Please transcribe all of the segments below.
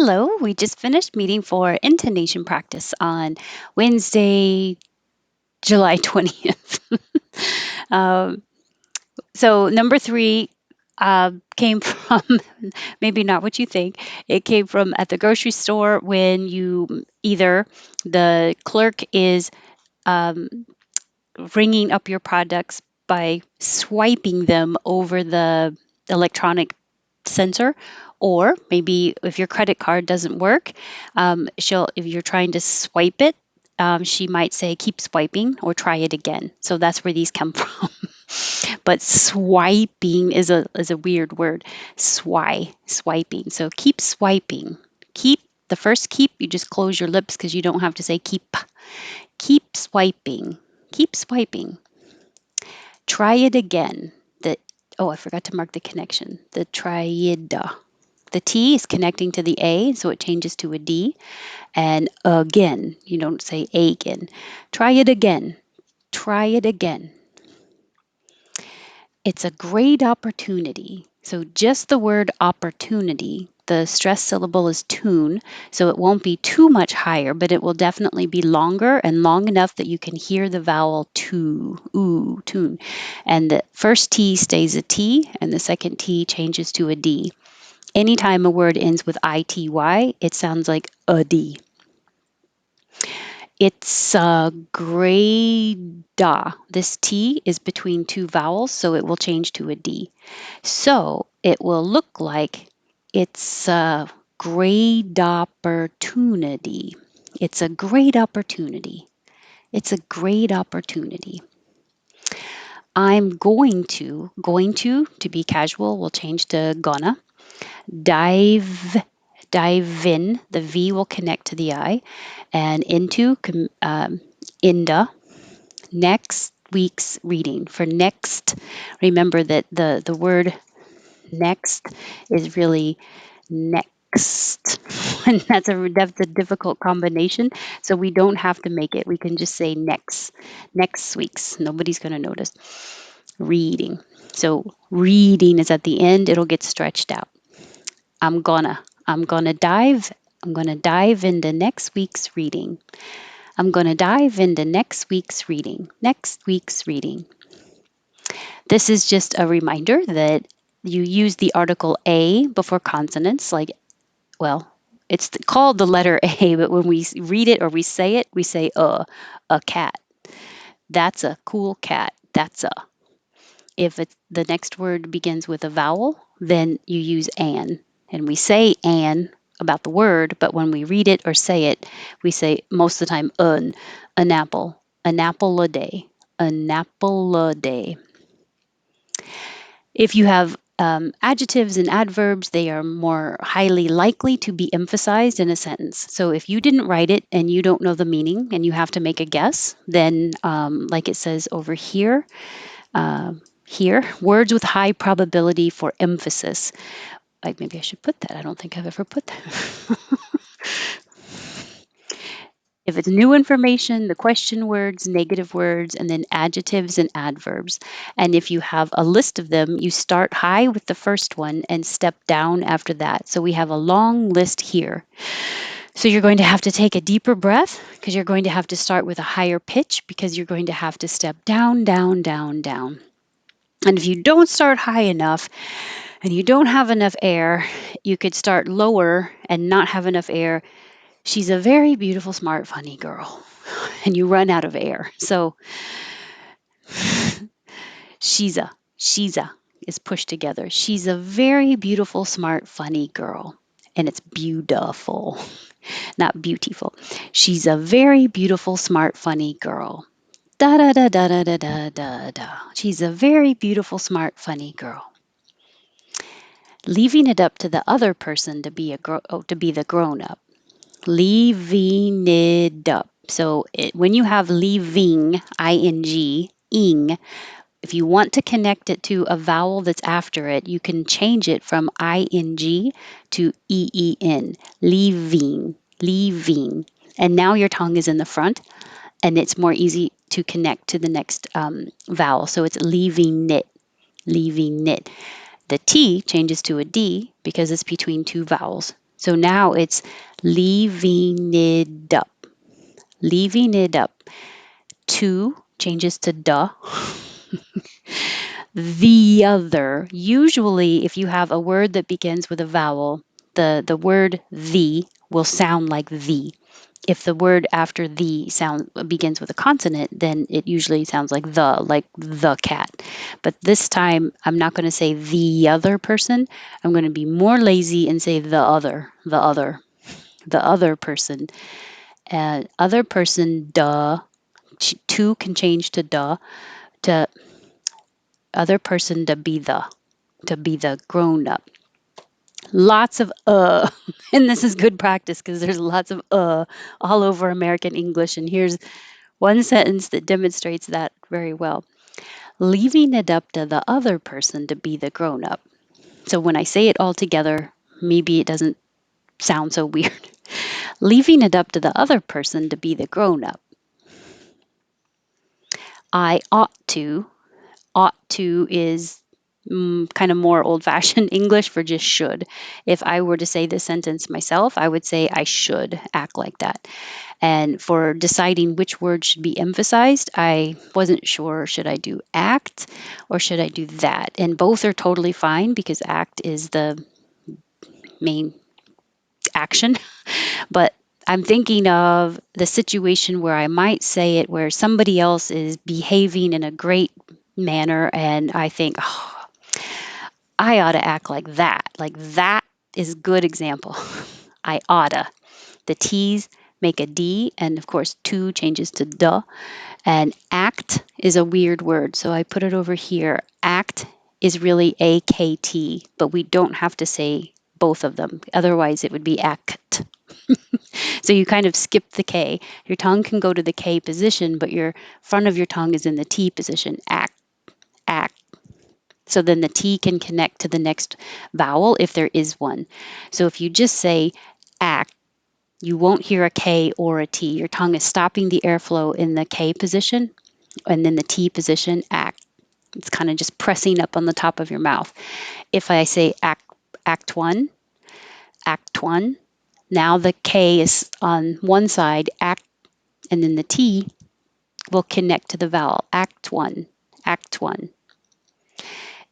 Hello, we just finished meeting for intonation practice on Wednesday, July 20th. um, so, number three came from maybe not what you think. It came from at the grocery store when you either the clerk is um, ringing up your products by swiping them over the electronic sensor, or maybe if your credit card doesn't work, she'll if you're trying to swipe it, she might say keep swiping or try it again. So that's where these come from. But swiping is a weird word. Swiping. So keep swiping. Keep the first keep, you just close your lips because you don't have to say keep. Keep swiping. Keep swiping. Try it again. The Oh, I forgot to mark the connection. The triada. The T is connecting to the A, so it changes to a D. And again, you don't say again. Try it again. Try it again. It's a great opportunity. So just the word opportunity, the stress syllable is tune, so it won't be too much higher, but it will definitely be longer and long enough that you can hear the vowel to, ooh, tune. And the first T stays a T, and the second T changes to a D. Anytime a word ends with ity, it sounds like a D. It's grada. This T is between two vowels, so it will change to a D. So it will look like it's a great opportunity. It's a great opportunity. It's a great opportunity. I'm to be casual, we'll change to gonna. Dive, dive in. The V will connect to the I. And into, inda. Next week's reading. For next, remember that the word next is really next. And that's a difficult combination. So we don't have to make it. We can just say next week's. Nobody's going to notice. Reading. So reading is at the end. It'll get stretched out. I'm gonna. I'm gonna dive. I'm gonna dive into next week's reading. I'm gonna dive into next week's reading. Next week's reading. This is just a reminder that you use the article a before consonants, like, well, it's called the letter A, but when we read it or we say it, we say a cat. That's a cool cat. That's a. If the next word begins with a vowel, then you use an. And we say an about the word, but when we read it or say it, we say most of the time an apple a day, an apple a day. If you have adjectives and adverbs, they are more highly likely to be emphasized in a sentence. So if you didn't write it and you don't know the meaning and you have to make a guess, then like it says over here, words with high probability for emphasis. Like maybe I should put that. I don't think I've ever put that. If it's new information, the question words, negative words, and then adjectives and adverbs. And if you have a list of them, you start high with the first one and step down after that. So we have a long list here. So you're going to have to take a deeper breath because you're going to have to start with a higher pitch because you're going to have to step down, down, down, down. And if you don't start high enough and you don't have enough air, you could start lower and not have enough air. She's a very beautiful, smart, funny girl. And you run out of air. So she's a is pushed together. She's a very beautiful, smart, funny girl. And it's beautiful, not beautiful. She's a very beautiful, smart, funny girl. Da da da da da da da da da. She's a very beautiful, smart, funny girl. Leaving it up to the other person to be to be the grown up. Leaving it up. So when you have leaving, ing, if you want to connect it to a vowel that's after it, you can change it from ing to een. Leaving, leaving. And now your tongue is in the front and it's more easy to connect to the next vowel. So it's leaving it, leaving it. The T changes to a D because it's between two vowels. So now it's leaving it up. Leaving it up. To changes to duh. The other. Usually, if you have a word that begins with a vowel, the word the will sound like the. If the word after the sound begins with a consonant, then it usually sounds like the cat. But this time, I'm not going to say the other person. I'm going to be more lazy and say the other person. Other person, duh. To can change to duh. To other person, to be the grown up. Lots of and this is good practice because there's lots of all over American English. And here's one sentence that demonstrates that very well. Leaving it up to the other person to be the grown up. So when I say it all together, maybe it doesn't sound so weird. Leaving it up to the other person to be the grown up. I ought to. Ought to is kind of more old fashioned English for just should. If I were to say this sentence myself, I would say I should act like that. And for deciding which word should be emphasized, I wasn't sure should I do act or should I do that. And both are totally fine because act is the main action. But I'm thinking of the situation where I might say it where somebody else is behaving in a great manner, and I think, oh, I ought to act like that. Like that is a good example. I oughta. The T's make a D, and of course, to changes to duh. And act is a weird word, so I put it over here. Act is really AKT, but we don't have to say both of them. Otherwise, it would be act. So you kind of skip the K. Your tongue can go to the K position, but your front of your tongue is in the T position. Act, act. So then the T can connect to the next vowel if there is one. So if you just say act, you won't hear a K or a T. Your tongue is stopping the airflow in the K position, and then the T position, act. It's kind of just pressing up on the top of your mouth. If I say act one, act one, now the K is on one side, act, and then the T will connect to the vowel, act one, act one.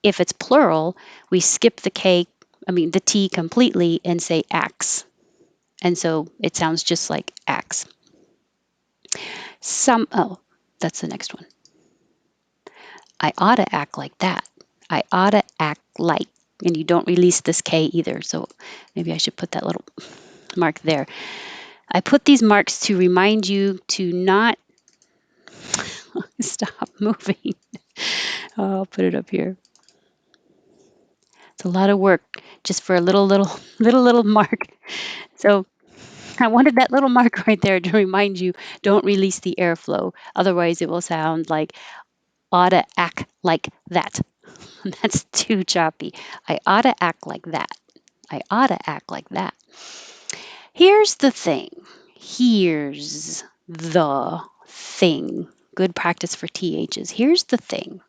If it's plural, we skip the T completely and say acts. And so it sounds just like acts. That's the next one. I ought to act like that. I ought to act like. And you don't release this K either. So maybe I should put that little mark there. I put these marks to remind you to not stop moving. I'll put it up here. It's a lot of work just for a little mark. So I wanted that little mark right there to remind you don't release the airflow. Otherwise, it will sound like ought to act like that. That's too choppy. I ought to act like that. I ought to act like that. Here's the thing. Here's the thing. Good practice for THs. Here's the thing.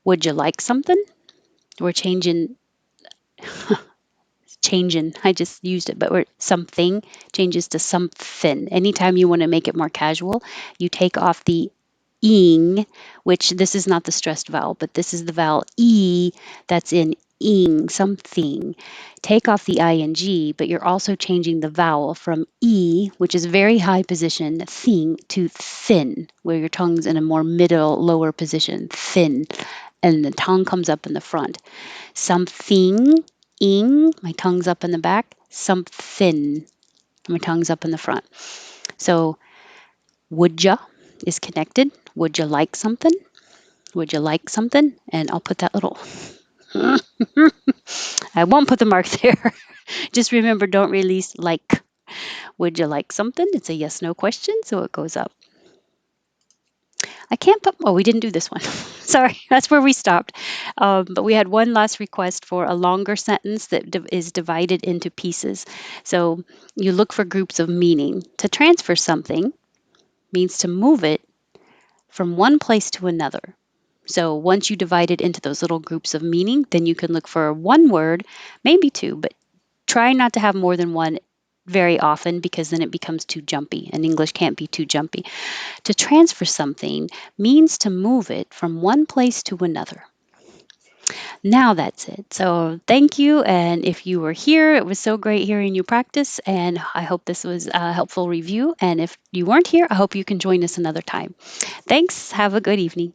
Would you like something? We're changing. I just used it, but we're something changes to something. Anytime you want to make it more casual, you take off the ing, which this is not the stressed vowel, but this is the vowel e that's in ing, something. Take off the ing, but you're also changing the vowel from e, which is very high position, thing, to thin, where your tongue's in a more middle, lower position, thin, and the tongue comes up in the front. Something, ing, my tongue's up in the back, something, my tongue's up in the front. So would ya is connected. Would you like something? Would you like something? And I'll put that little, I won't put the mark there. Just remember, don't release like. Would you like something? It's a yes, no question, so it goes up. I can't put, oh, we didn't do this one. Sorry, that's where we stopped. But we had one last request for a longer sentence that is divided into pieces. So you look for groups of meaning. To transfer something means to move it from one place to another. So once you divide it into those little groups of meaning, then you can look for one word, maybe two, but try not to have more than one very often because then it becomes too jumpy and English can't be too jumpy. To transfer something means to move it from one place to another. Now that's it. So thank you. And if you were here, it was so great hearing you practice. And I hope this was a helpful review. And if you weren't here, I hope you can join us another time. Thanks. Have a good evening.